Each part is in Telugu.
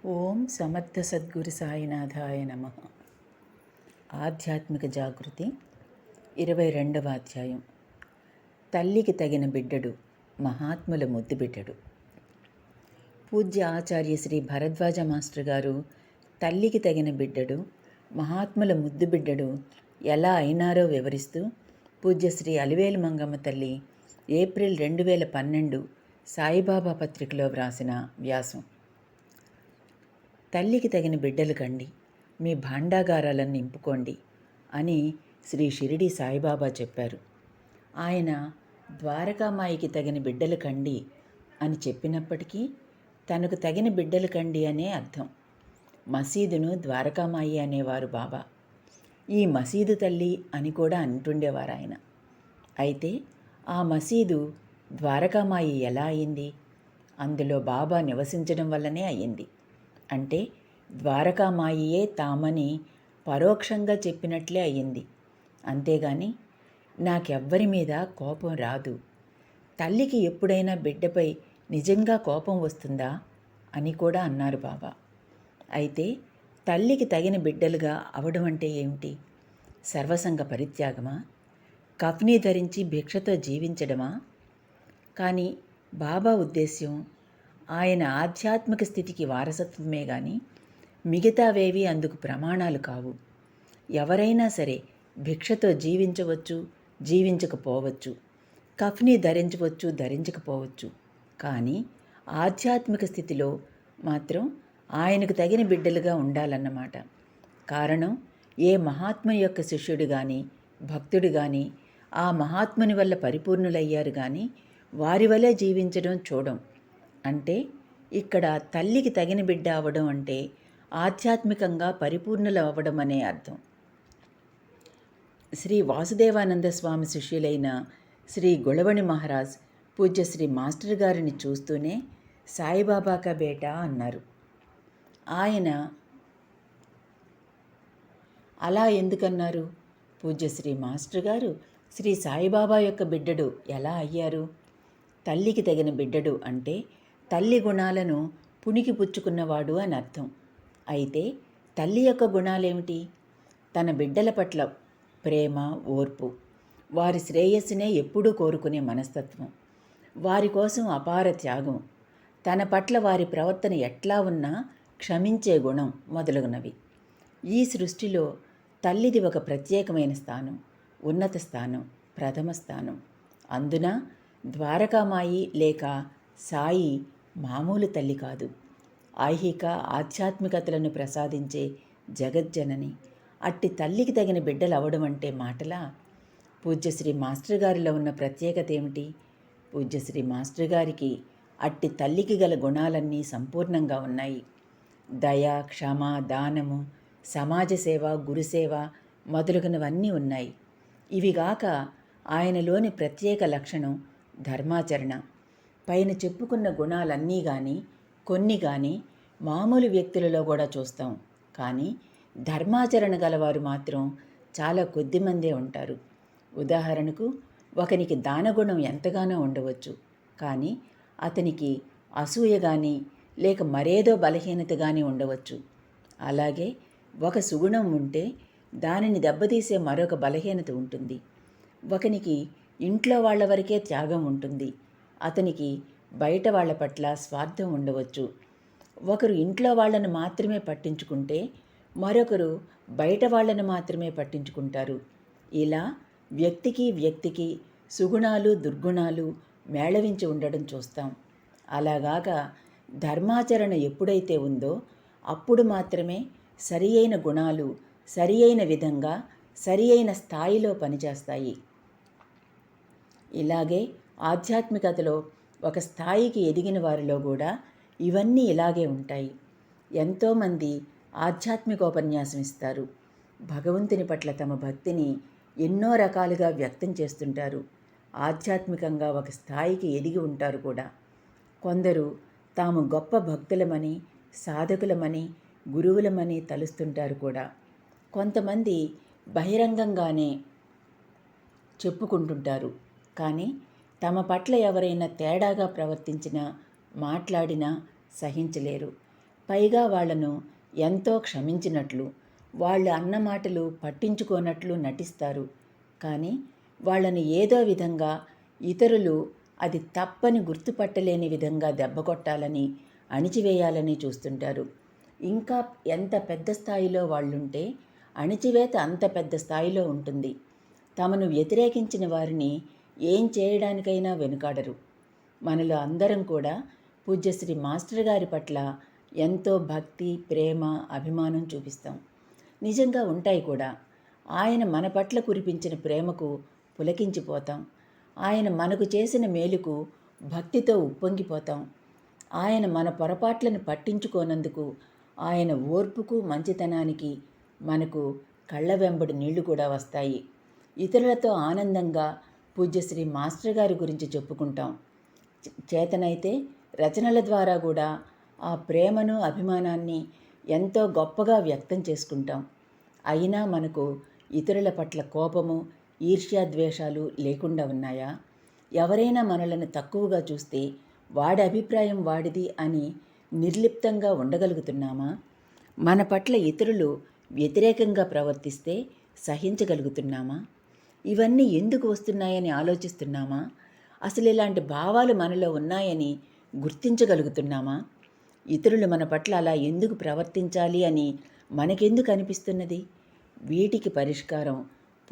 ఓం సమర్థ సద్గురు సాయినాథాయ నమ. ఆధ్యాత్మిక జాగృతి 22వ అధ్యాయం. తల్లికి తగిన బిడ్డడు, మహాత్ముల ముద్దు బిడ్డడు. పూజ్య ఆచార్య శ్రీ భరద్వాజ మాస్టర్ గారు తల్లికి తగిన బిడ్డడు, మహాత్ముల ముద్దు బిడ్డడు ఎలా అయినారో వివరిస్తూ పూజ్య శ్రీ అలివేలు మంగమ్మ తల్లి ఏప్రిల్ 2012 సాయిబాబా పత్రికలో వ్రాసిన వ్యాసం. తల్లికి తగిన బిడ్డలు కండి, మీ భాండాగారాలను నింపుకోండి అని శ్రీ షిరిడి సాయిబాబా చెప్పారు. ఆయన ద్వారకామాయికి తగిన బిడ్డలు కండి అని చెప్పినప్పటికీ తనకు తగిన బిడ్డలు కండి అనే అర్థం. మసీదును ద్వారకామాయి అనేవారు బాబా. ఈ మసీదు తల్లి అని కూడా అంటుండేవారు ఆయన. అయితే ఆ మసీదు ద్వారకామాయి ఎలా అయింది? అందులో బాబా నివసించడం వల్లనే అయ్యింది. అంటే ద్వారకామాయియే తామని పరోక్షంగా చెప్పినట్లే అయ్యింది. అంతేగాని నాకెవ్వరి మీద కోపం రాదు. తల్లికి ఎప్పుడైనా బిడ్డపై నిజంగా కోపం వస్తుందా అని కూడా అన్నారు బాబా. అయితే తల్లికి తగిన బిడ్డలుగా అవడం అంటే ఏమిటి? సర్వసంగ పరిత్యాగమా? కఫ్నీ ధరించి భిక్షతో జీవించడమా? కానీ బాబా ఉద్దేశ్యం ఆయన ఆధ్యాత్మిక స్థితికి వారసత్వమే గాని మిగతావేవి అందుకు ప్రమాణాలు కావు. ఎవరైనా సరే భిక్షతో జీవించవచ్చు, జీవించకపోవచ్చు, కఫ్నీ ధరించవచ్చు, ధరించకపోవచ్చు. కానీ ఆధ్యాత్మిక స్థితిలో మాత్రం ఆయనకు తగిన బిడ్డలుగా ఉండాలన్నమాట. కారణం, ఏ మహాత్ముని యొక్క శిష్యుడు కానీ భక్తుడు కానీ ఆ మహాత్ముని వల్ల పరిపూర్ణులయ్యారు కానీ వారి వలె జీవించడం చూడం. అంటే ఇక్కడ తల్లికి తగిన బిడ్డ అవ్వడం అంటే ఆధ్యాత్మికంగా పరిపూర్ణులు అవ్వడం అనే అర్థం. శ్రీ వాసుదేవానంద స్వామి శిష్యులైన శ్రీ గుళవణి మహారాజ్ పూజ్య శ్రీ మాస్టర్ గారిని చూస్తూనే సాయిబాబా కా బేటా అన్నారు. ఆయన అలా ఎందుకన్నారు? పూజ్య శ్రీ మాస్టర్ గారు శ్రీ సాయిబాబా యొక్క బిడ్డడు ఎలా అయ్యారు? తల్లికి తగిన బిడ్డడు అంటే తల్లి గుణాలను పుణికి పుచ్చుకున్నవాడు అని అర్థం. అయితే తల్లి యొక్క గుణాలేమిటి? తన బిడ్డల పట్ల ప్రేమ, ఓర్పు, వారి శ్రేయస్సునే ఎప్పుడూ కోరుకునే మనస్తత్వం, వారి కోసం అపార త్యాగం, తన పట్ల వారి ప్రవర్తన ఎట్లా ఉన్నా క్షమించే గుణం మొదలగునవి. ఈ సృష్టిలో తల్లిది ఒక ప్రత్యేకమైన స్థానం, ఉన్నత స్థానం, ప్రథమ స్థానం. అందున ద్వారకామాయి లేక సాయి మామూలు తల్లి కాదు. ఐహిక ఆధ్యాత్మికతలను ప్రసాదించే జగజ్జనని. అట్టి తల్లికి తగిన బిడ్డలు అవడం అంటే మాటలా? పూజ్యశ్రీ మాస్టర్ గారిలో ఉన్న ప్రత్యేకత ఏమిటి? పూజ్యశ్రీ మాస్టర్ గారికి అట్టి తల్లికి గల గుణాలన్నీ సంపూర్ణంగా ఉన్నాయి. దయ, క్షమ, దానము, సమాజ సేవ, గురుసేవ మొదలగునవన్నీ ఉన్నాయి. ఇవిగాక ఆయనలోని ప్రత్యేక లక్షణం ధర్మాచరణ. పైన చెప్పుకున్న గుణాలన్నీ కానీ కొన్ని కానీ మామూలు వ్యక్తులలో కూడా చూస్తాం. కానీ ధర్మాచరణ గలవారు మాత్రం చాలా కొద్దిమందే ఉంటారు. ఉదాహరణకు, ఒకనికి దానగుణం ఎంతగానో ఉండవచ్చు, కానీ అతనికి అసూయ కానీ లేక మరేదో బలహీనత కానీ ఉండవచ్చు. అలాగే ఒక సుగుణం ఉంటే దానిని దెబ్బతీసే మరొక బలహీనత ఉంటుంది. ఒకనికి ఇంట్లో వాళ్ళ వరకే త్యాగం ఉంటుంది, అతనికి బయట వాళ్ళ పట్ల స్వార్థం ఉండవచ్చు. ఒకరు ఇంట్లో వాళ్ళను మాత్రమే పట్టించుకుంటే మరొకరు బయట వాళ్ళను మాత్రమే పట్టించుకుంటారు. ఇలా వ్యక్తికి సుగుణాలు, దుర్గుణాలు మేళవించి ఉండడం చూస్తాం. అలాగాక ధర్మాచరణ ఎప్పుడైతే ఉందో అప్పుడు మాత్రమే సరి అయిన గుణాలు సరి అయిన విధంగా సరి అయిన స్థాయిలో పనిచేస్తాయి. ఇలాగే ఆధ్యాత్మికతలో ఒక స్థాయికి ఎదిగిన వారిలో కూడా ఇవన్నీ ఇలాగే ఉంటాయి. ఎంతోమంది ఆధ్యాత్మికోపన్యాసం ఇస్తారు. భగవంతుని పట్ల తమ భక్తిని ఎన్నో రకాలుగా వ్యక్తం చేస్తుంటారు. ఆధ్యాత్మికంగా ఒక స్థాయికి ఎదిగి ఉంటారు కూడా. కొందరు తాము గొప్ప భక్తులమని, సాధకులమని, గురువులమని తలుస్తుంటారు కూడా. కొంతమంది బహిరంగంగానే చెప్పుకుంటుంటారు. కానీ తమ పట్ల ఎవరైనా తేడాగా ప్రవర్తించినా, మాట్లాడినా సహించలేరు. పైగా వాళ్లను ఎంతో క్షమించినట్లు, వాళ్ళు అన్న మాటలు పట్టించుకోనట్లు నటిస్తారు. కానీ వాళ్ళను ఏదో విధంగా ఇతరులు అది తప్పని గుర్తుపట్టలేని విధంగా దెబ్బకొట్టాలని, అణిచివేయాలని చూస్తుంటారు. ఇంకా ఎంత పెద్ద స్థాయిలో వాళ్ళుంటే అణిచివేత అంత పెద్ద స్థాయిలో ఉంటుంది. తమను వ్యతిరేకించిన వారిని ఏం చేయడానికైనా వెనుకాడరు. మనలో అందరం కూడా పూజ్యశ్రీ మాస్టర్ గారి పట్ల ఎంతో భక్తి, ప్రేమ, అభిమానం చూపిస్తాం. నిజంగా ఉంటాయి కూడా. ఆయన మన పట్ల కురిపించిన ప్రేమకు పులకించిపోతాం. ఆయన మనకు చేసిన మేలుకు భక్తితో ఉప్పొంగిపోతాం. ఆయన మన పొరపాట్లను పట్టించుకోనందుకు ఆయన ఓర్పుకు, మంచితనానికి మనకు కళ్ళ వెంబడి నీళ్లు కూడా వస్తాయి. ఇతరులతో ఆనందంగా పూజ్యశ్రీ మాస్టర్ గారి గురించి చెప్పుకుంటాం. చేతనైతే రచనల ద్వారా కూడా ఆ ప్రేమను, అభిమానాన్ని ఎంతో గొప్పగా వ్యక్తం చేసుకుంటాం. అయినా మనకు ఇతరుల పట్ల కోపము, ఈర్ష్యాద్వేషాలు లేకుండా ఉన్నాయా? ఎవరైనా మనలను తక్కువగా చూస్తే వాడి అభిప్రాయం వాడిది అని నిర్లిప్తంగా ఉండగలుగుతున్నామా? మన పట్ల ఇతరులు వ్యతిరేకంగా ప్రవర్తిస్తే సహించగలుగుతున్నామా? ఇవన్నీ ఎందుకు వస్తున్నాయని ఆలోచిస్తున్నామా? అసలు ఇలాంటి భావాలు మనలో ఉన్నాయని గుర్తించగలుగుతున్నామా? ఇతరులు మన పట్ల అలా ఎందుకు ప్రవర్తించాలి అని మనకెందుకు అనిపిస్తున్నది? వీటికి పరిష్కారం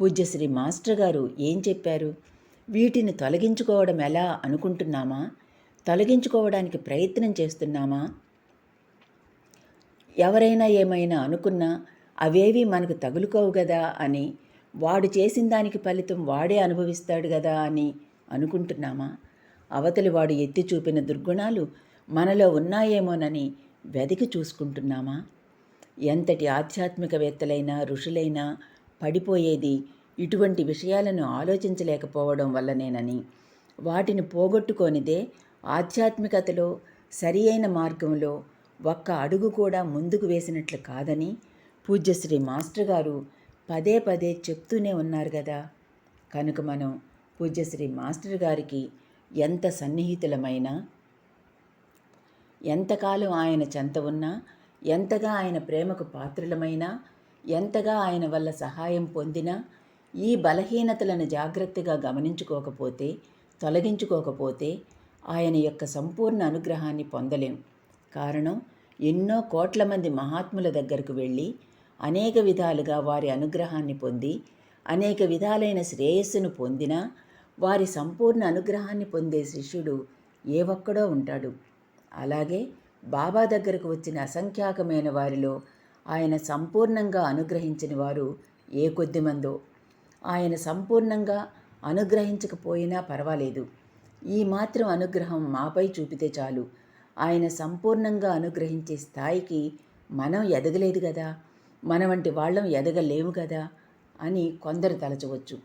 పూజ్యశ్రీ మాస్టర్ గారు ఏం చెప్పారు? వీటిని తొలగించుకోవడం ఎలా అనుకుంటున్నామా? తొలగించుకోవడానికి ప్రయత్నం చేస్తున్నామా? ఎవరైనా ఏమైనా అనుకున్నా అవేవి మనకు తగులుకోవు కదా అని, వాడు చేసిన దానికి ఫలితం వాడే అనుభవిస్తాడు కదా అని అనుకుంటున్నామా? అవతలి వాడు ఎత్తి చూపిన దుర్గుణాలు మనలో ఉన్నాయేమోనని వెదికి చూసుకుంటున్నామా? ఎంతటి ఆధ్యాత్మికవేత్తలైనా, ఋషులైనా పడిపోయేది ఇటువంటి విషయాలను ఆలోచించలేకపోవడం వల్లనేనని, వాటిని పోగొట్టుకోనిదే ఆధ్యాత్మికతలో సరి అయిన మార్గంలో ఒక్క అడుగు కూడా ముందుకు వేసినట్లు కాదని పూజ్యశ్రీ మాస్టర్ గారు పదే పదే చెప్తూనే ఉన్నారు కదా. కనుక మనం పూజ్యశ్రీ మాస్టర్ గారికి ఎంత సన్నిహితులమైనా, ఎంతకాలం ఆయన చెంత ఉన్నా, ఎంతగా ఆయన ప్రేమకు పాత్రులమైనా, ఎంతగా ఆయన వల్ల సహాయం పొందినా, ఈ బలహీనతలను జాగ్రత్తగా గమనించుకోకపోతే, తొలగించుకోకపోతే ఆయన యొక్క సంపూర్ణ అనుగ్రహాన్ని పొందలేం. కారణం, ఎన్నో కోట్ల మంది మహాత్ముల దగ్గరకు వెళ్ళి అనేక విధాలుగా వారి అనుగ్రహాన్ని పొంది, అనేక విధాలైన శ్రేయస్సును పొందినా వారి సంపూర్ణ అనుగ్రహాన్ని పొందే శిష్యుడు ఏ ఒక్కడో ఉంటాడు. అలాగే బాబా దగ్గరకు వచ్చిన అసంఖ్యాకమైన వారిలో ఆయన సంపూర్ణంగా అనుగ్రహించిన వారు ఏ కొద్దిమందో. ఆయన సంపూర్ణంగా అనుగ్రహించకపోయినా పర్వాలేదు, ఈ మాత్రం అనుగ్రహం మాపై చూపితే చాలు, ఆయన సంపూర్ణంగా అనుగ్రహించే స్థాయికి మనం ఎదగలేదు కదా, మన వంటి వాళ్ళం ఎదగలేము కదా అని కొందరు తలచవచ్చు.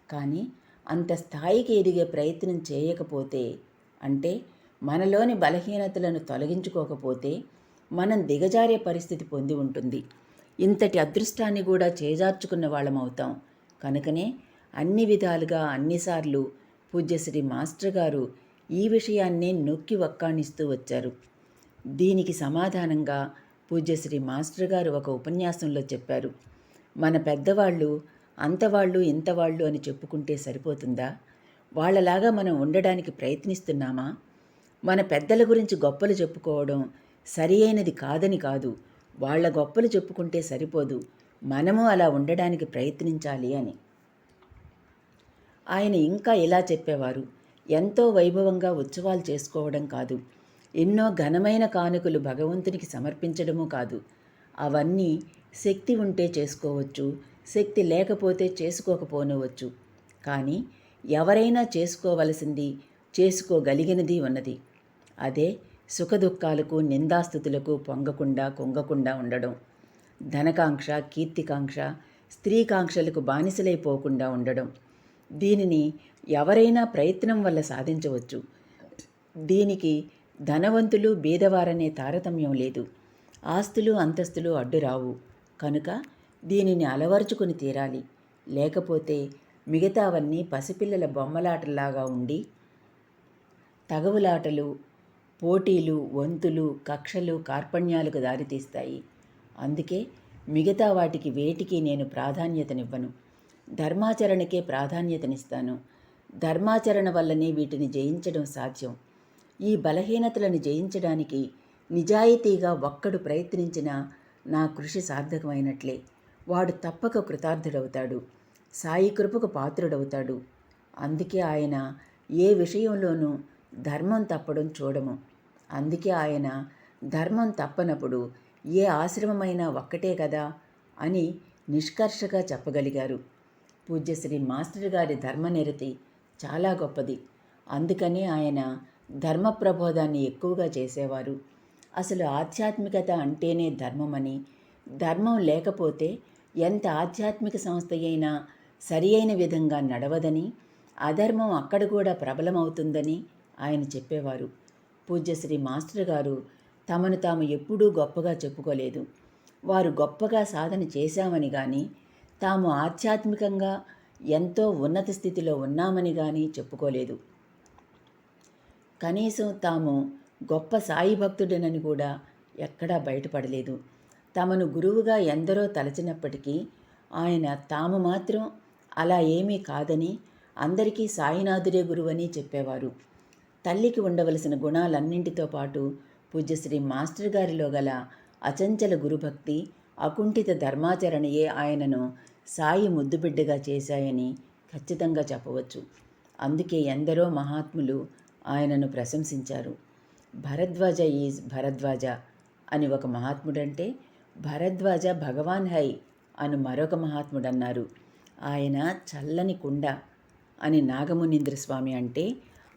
కానీ అంత స్థాయికి ఎదిగే ప్రయత్నం చేయకపోతే, అంటే మనలోని బలహీనతలను తొలగించుకోకపోతే మనం దిగజారే పరిస్థితి పొంది ఉంటుంది. ఇంతటి అదృష్టాన్ని కూడా చేజార్చుకున్న వాళ్ళమవుతాం. కనుకనే అన్ని విధాలుగా అన్నిసార్లు పూజ్యశ్రీ మాస్టర్ గారు ఈ విషయాన్నే నొక్కి వక్కాణిస్తూ వచ్చారు. దీనికి సమాధానంగా పూజ్యశ్రీ మాస్టర్ గారు ఒక ఉపన్యాసంలో చెప్పారు, మన పెద్దవాళ్ళు అంతవాళ్ళు ఇంతవాళ్ళు అని చెప్పుకుంటే సరిపోతుందా? వాళ్ళలాగా మనం ఉండడానికి ప్రయత్నిస్తున్నామా? మన పెద్దల గురించి గొప్పలు చెప్పుకోవడం సరి అయినది కాదని కాదు, వాళ్ళ గొప్పలు చెప్పుకుంటే సరిపోదు, మనము అలా ఉండడానికి ప్రయత్నించాలి అని ఆయన ఇంకా ఇలా చెప్పేవారు. ఎంతో వైభవంగా ఉత్సవాలు చేసుకోవడం కాదు, ఎన్నో ఘనమైన కానుకలు భగవంతునికి సమర్పించడము కాదు. అవన్నీ శక్తి ఉంటే చేసుకోవచ్చు, శక్తి లేకపోతే చేసుకోకపోనవచ్చు. కానీ ఎవరైనా చేసుకోవలసింది, చేసుకోగలిగినది ఉన్నది. అదే సుఖదుఖాలకు, నిందాస్తుతులకు పొంగకుండా, కుంగకుండా ఉండడం. ధనకాంక్ష, కీర్తికాంక్ష, స్త్రీకాంక్షలకు బానిసలైపోకుండా ఉండడం. దీనిని ఎవరైనా ప్రయత్నం వల్ల సాధించవచ్చు. దీనికి ధనవంతులు, బీదవారనే తారతమ్యం లేదు. ఆస్తులు, అంతస్తులు అడ్డురావు. కనుక దీనిని అలవర్చుకుని తీరాలి. లేకపోతే మిగతావన్నీ పసిపిల్లల బొమ్మలాటలాగా ఉండి, తగవులాటలు, పోటీలు, వంతులు, కక్షలు, కార్పణ్యాలకు దారితీస్తాయి. అందుకే మిగతా వాటికి వేటికి నేను ప్రాధాన్యతనివ్వను. ధర్మాచరణకే ప్రాధాన్యతనిస్తాను. ధర్మాచరణ వల్లనే వీటిని జయించడం సాధ్యం. ఈ బలహీనతలను జయించడానికి నిజాయితీగా ఒక్కడు ప్రయత్నించినా నా కృషి సార్థకమైనట్లే. వాడు తప్పక కృతార్థుడవుతాడు, సాయి కృపకు పాత్రుడవుతాడు. అందుకే ఆయన ఏ విషయంలోనూ ధర్మం తప్పడం చూడము. అందుకే ఆయన ధర్మం తప్పనప్పుడు ఏ ఆశ్రమమైనా ఒక్కటే కదా అని నిష్కర్షగా చెప్పగలిగారు. పూజ్యశ్రీ మాస్టర్ గారి ధర్మనిరతి చాలా గొప్పది. అందుకనే ఆయన ధర్మ ప్రబోధాన్ని ఎక్కువగా చేసేవారు. అసలు ఆధ్యాత్మికత అంటేనే ధర్మమని, ధర్మం లేకపోతే ఎంత ఆధ్యాత్మిక సంస్థ అయినా సరి అయిన విధంగా నడవదని, అధర్మం అక్కడ కూడా ప్రబలమవుతుందని ఆయన చెప్పేవారు. పూజ్యశ్రీ మాస్టర్ గారు తమను తాము ఎప్పుడూ గొప్పగా చెప్పుకోలేదు. వారు గొప్పగా సాధన చేశామని కానీ, తాము ఆధ్యాత్మికంగా ఎంతో ఉన్నత స్థితిలో ఉన్నామని కానీ చెప్పుకోలేదు. కనీసం తాము గొప్ప సాయి భక్తుడనని కూడా ఎక్కడా బయటపడలేదు. తమను గురువుగా ఎందరో తలచినప్పటికీ ఆయన తాము మాత్రం అలా ఏమీ కాదని, అందరికీ సాయినాథుడే గురువని చెప్పేవారు. తల్లికి ఉండవలసిన గుణాలన్నింటితో పాటు పూజ్యశ్రీ మాస్టర్ గారిలో గల అచంచల గురుభక్తి, అకుంఠిత ధర్మాచరణయే ఆయనను సాయి ముద్దుబిడ్డగా చేశాయని ఖచ్చితంగా చెప్పవచ్చు. అందుకే ఎందరో మహాత్ములు ఆయనను ప్రశంసించారు. భరద్వాజ ఈజ్ భరద్వాజ అని ఒక మహాత్ముడంటే, భరద్వాజ భగవాన్ హై అని మరొక మహాత్ముడన్నారు. ఆయన చల్లని కుండ అని నాగమునీంద్ర స్వామి అంటే,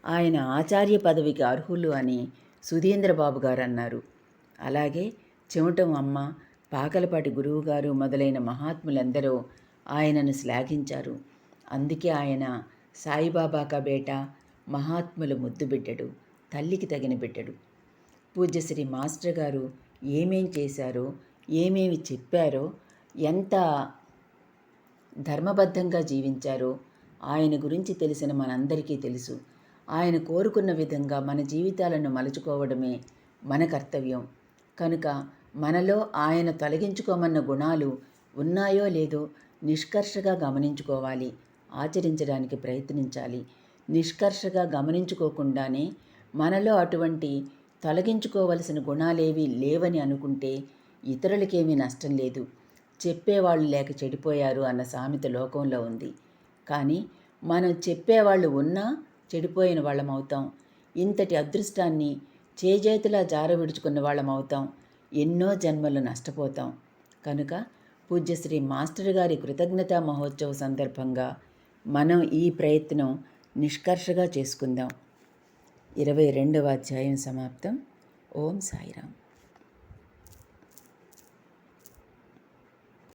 ఆయన ఆచార్య పదవికి అర్హులు అని సుధీంద్రబాబు గారు అన్నారు. అలాగే చెమటం అమ్మ, పాకలపాటి గురువుగారు మొదలైన మహాత్ములందరూ ఆయనను శ్లాఘించారు. అందుకే ఆయన సాయిబాబా కా బేటా, మహాత్ముల ముద్దు బిడ్డడు, తల్లికి తగిన బిడ్డడు. పూజ్యశ్రీ మాస్టర్ గారు ఏమేం చేశారో, ఏమేమి చెప్పారో, ఎంత ధర్మబద్ధంగా జీవించారో ఆయన గురించి తెలిసిన మనందరికీ తెలుసు. ఆయన కోరుకున్న విధంగా మన జీవితాలను మలుచుకోవడమే మన కర్తవ్యం. కనుక మనలో ఆయన తొలగించుకోమన్న గుణాలు ఉన్నాయో లేదో నిష్కర్షగా గమనించుకోవాలి, ఆచరించడానికి ప్రయత్నించాలి. నిష్కర్షగా గమనించుకోకుండానే మనలో అటువంటి తొలగించుకోవలసిన గుణాలేవి లేవని అనుకుంటే ఇతరులకేమీ నష్టం లేదు. చెప్పేవాళ్ళు లేక చెడిపోయారు అన్న సామెత లోకంలో ఉంది. కానీ మనం చెప్పేవాళ్ళు ఉన్నా చెడిపోయిన వాళ్ళమవుతాం. ఇంతటి అదృష్టాన్ని చేజేతులా జారవిడుచుకున్న వాళ్ళమవుతాం. ఎన్నో జన్మలు నష్టపోతాం. కనుక పూజ్యశ్రీ మాస్టర్ గారి కృతజ్ఞతా మహోత్సవ సందర్భంగా మనం ఈ ప్రయత్నం నిష్కర్షగా చేసుకుందాం. 22వ అధ్యాయం సమాప్తం. ఓం సాయిరాం.